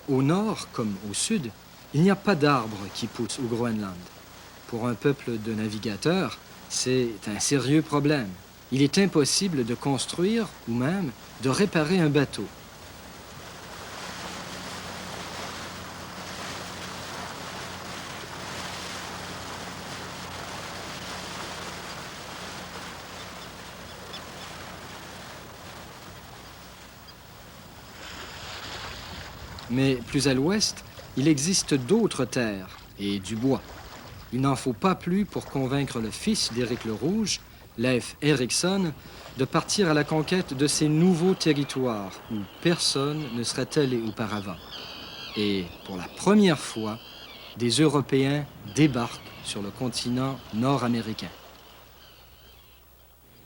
Au nord comme au sud, il n'y a pas d'arbres qui poussent au Groenland. Pour un peuple de navigateurs, c'est un sérieux problème. Il est impossible de construire ou même de réparer un bateau. Mais plus à l'ouest, il existe d'autres terres et du bois. Il n'en faut pas plus pour convaincre le fils d'Éric le Rouge, Leif Erikson, de partir à la conquête de ces nouveaux territoires où personne ne serait allé auparavant. Et pour la première fois, des Européens débarquent sur le continent nord-américain.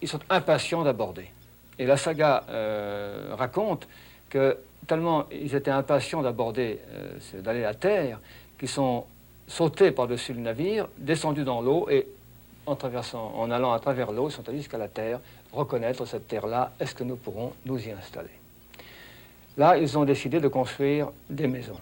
Ils sont impatients d'aborder. Et la saga raconte que tellement ils étaient impatients d'aborder, d'aller à terre, qu'ils sont sautés par-dessus le navire, descendus dans l'eau et en allant à travers l'eau, ils sont allés jusqu'à la terre, reconnaître cette terre-là, est-ce que nous pourrons nous y installer? Là, ils ont décidé de construire des maisons.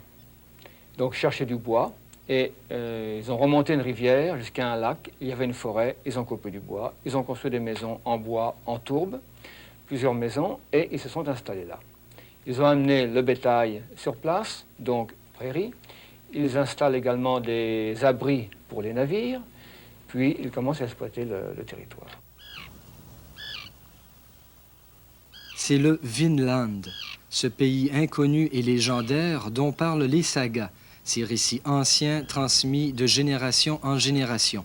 Donc chercher du bois, et ils ont remonté une rivière jusqu'à un lac, il y avait une forêt, ils ont coupé du bois, ils ont construit des maisons en bois, en tourbe, plusieurs maisons, et ils se sont installés là. Ils ont amené le bétail sur place, donc prairie. Ils installent également des abris pour les navires, puis ils commencent à exploiter le territoire. C'est le Vinland, ce pays inconnu et légendaire dont parlent les sagas, ces récits anciens transmis de génération en génération.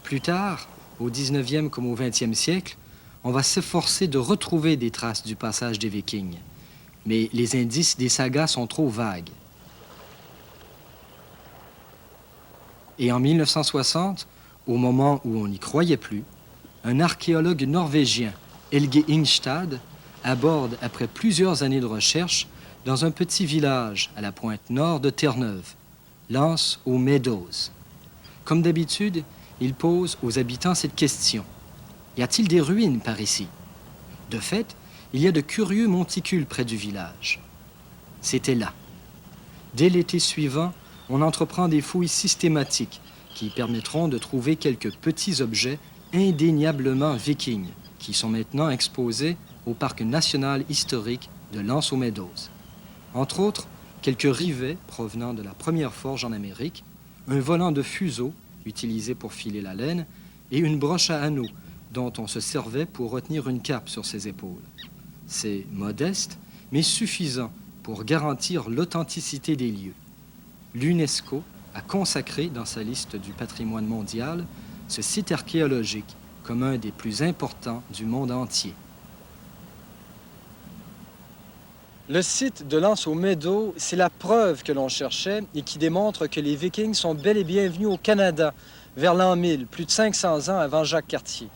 Plus tard, au 19e comme au 20e siècle, on va s'efforcer de retrouver des traces du passage des Vikings. Mais les indices des sagas sont trop vagues. Et en 1960, au moment où on n'y croyait plus, un archéologue norvégien, Helge Ingstad, aborde après plusieurs années de recherche dans un petit village à la pointe nord de Terre-Neuve, Lance aux Meadows. Comme d'habitude, il pose aux habitants cette question. Y a-t-il des ruines par ici? De fait, il y a de curieux monticules près du village. C'était là. Dès l'été suivant, on entreprend des fouilles systématiques qui permettront de trouver quelques petits objets indéniablement vikings qui sont maintenant exposés au parc national historique de Lance aux Meadows. Entre autres, quelques rivets provenant de la première forge en Amérique, un volant de fuseau utilisé pour filer la laine et une broche à anneaux dont on se servait pour retenir une cape sur ses épaules. C'est modeste, mais suffisant pour garantir l'authenticité des lieux. L'UNESCO a consacré dans sa liste du patrimoine mondial ce site archéologique comme un des plus importants du monde entier. Le site de Lance aux Meadows, c'est la preuve que l'on cherchait et qui démontre que les Vikings sont bel et bien venus au Canada vers l'an 1000, plus de 500 ans avant Jacques Cartier.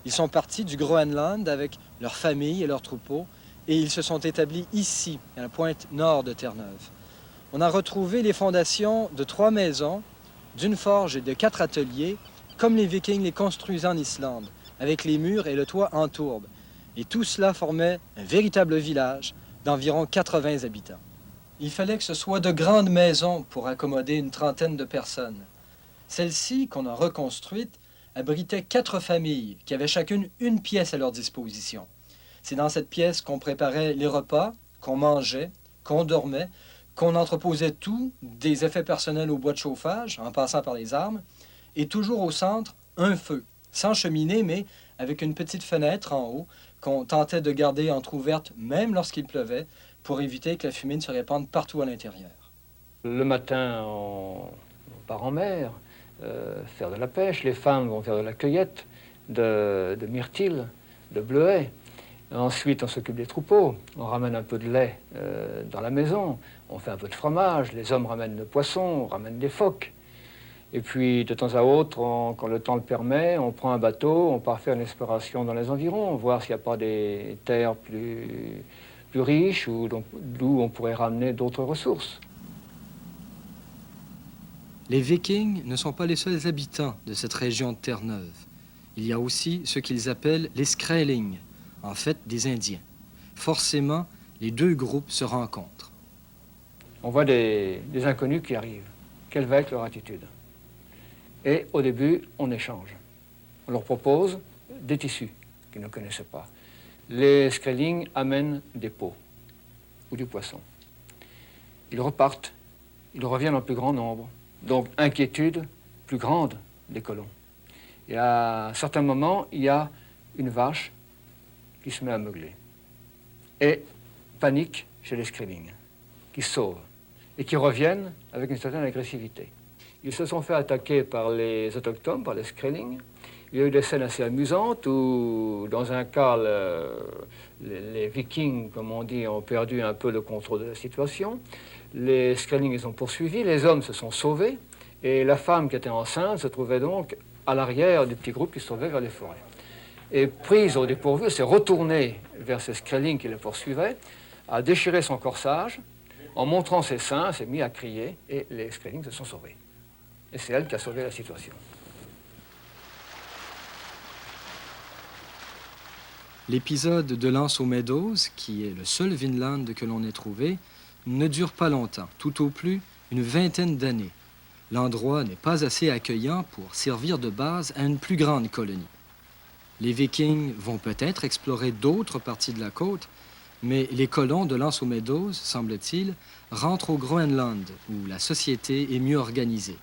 Ils sont partis du Groenland avec leurs familles et leurs troupeaux et ils se sont établis ici, à la pointe nord de Terre-Neuve. On a retrouvé les fondations de 3 maisons, d'une forge et de 4 ateliers, comme les Vikings les construisaient en Islande, avec les murs et le toit en tourbe. Et tout cela formait un véritable village d'environ 80 habitants. Il fallait que ce soit de grandes maisons pour accommoder une trentaine de personnes. Celle-ci, qu'on a reconstruite, abritait 4 familles qui avaient chacune une pièce à leur disposition. C'est dans cette pièce qu'on préparait les repas, qu'on mangeait, qu'on dormait, qu'on entreposait tout, des effets personnels au bois de chauffage, en passant par les armes, et toujours au centre, un feu, sans cheminée, mais avec une petite fenêtre en haut qu'on tentait de garder entrouverte même lorsqu'il pleuvait pour éviter que la fumée ne se répande partout à l'intérieur. Le matin, on part en mer, faire de la pêche. Les femmes vont faire de la cueillette de myrtilles, de bleuets. Ensuite, on s'occupe des troupeaux. On ramène un peu de lait dans la maison. On fait un peu de fromage. Les hommes ramènent le poisson, on ramène des phoques. Et puis, de temps à autre, quand le temps le permet, on prend un bateau, on part faire une exploration dans les environs, voir s'il n'y a pas des terres plus riches ou d'où on pourrait ramener d'autres ressources. Les Vikings ne sont pas les seuls habitants de cette région de Terre-Neuve. Il y a aussi ce qu'ils appellent les Skraelings, en fait des Indiens. Forcément, les deux groupes se rencontrent. On voit des inconnus qui arrivent. Quelle va être leur attitude? Et au début, on échange. On leur propose des tissus qu'ils ne connaissaient pas. Les Skrellings amènent des peaux ou du poisson. Ils repartent, ils reviennent en plus grand nombre. Donc, inquiétude plus grande des colons. Et à un certain moment, il y a une vache qui se met à meugler. Et panique chez les Skrellings, qui se sauvent et qui reviennent avec une certaine agressivité. Ils se sont fait attaquer par les autochtones, par les Skrellings. Il y a eu des scènes assez amusantes où, dans un cas, les Vikings, comme on dit, ont perdu un peu le contrôle de la situation. Les Skrellings les ont poursuivis, les hommes se sont sauvés, et la femme qui était enceinte se trouvait donc à l'arrière du petit groupe qui se sauvait vers les forêts. Et prise au dépourvu, elle s'est retournée vers ces Skrellings qui les poursuivaient, a déchiré son corsage, en montrant ses seins, s'est mis à crier, et les Skrellings se sont sauvés. Et c'est elle qui a sauvé la situation. L'épisode de Lance aux Meadows, qui est le seul Vinland que l'on ait trouvé, ne dure pas longtemps, tout au plus une vingtaine d'années. L'endroit n'est pas assez accueillant pour servir de base à une plus grande colonie. Les Vikings vont peut-être explorer d'autres parties de la côte, mais les colons de Lance aux Meadows, semble-t-il, rentrent au Groenland, où la société est mieux organisée.